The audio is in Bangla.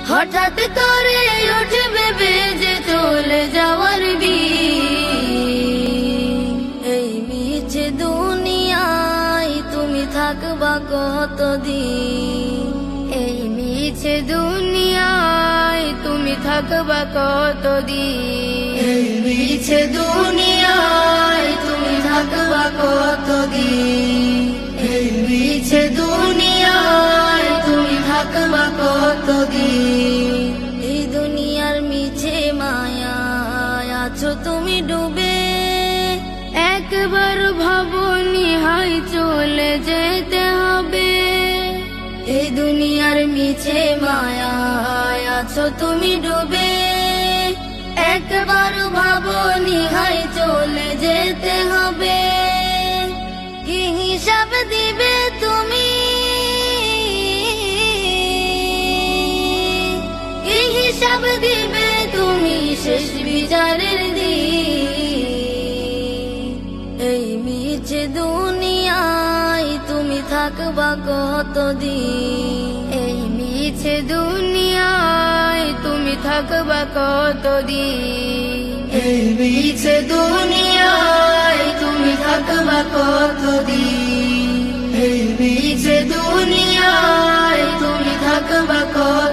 হঠাৎ করে উঠবে বেজে চলে যাওয়ার বিন। এই মিছে দুনিয়ায় তুমি থাকবা কতদিন? এই মিছে দুনিয়ায় তুমি থাকবা কতদিন? এই মিছে দুনিয়ায় তুমি থাকবা কতদিন? এই মিছে দুনিয়ায় তুমি থাকবা কতদিন? এই দুনিয়ার মিছে মায়ায় আছো তুমি ডুবে, একবার ভাবনি হাই চলে যেতে হবে। এই দুনিয়ার মিছে মায়ায় আছো তুমি ডুবে, একবার ভাবনি হাই চলে যেতে হবে। কি হিসাব দিবে তুমি? কি হিসাব দিবে তুমি শেষ বিচারের দিন? এই মিছে দুনিয়ায় তুমি থাকবা কতদিন? এই মিছে দুনিয়ায় তুমি থাকবা কতদিন? এই মিছে দুনিয়ায়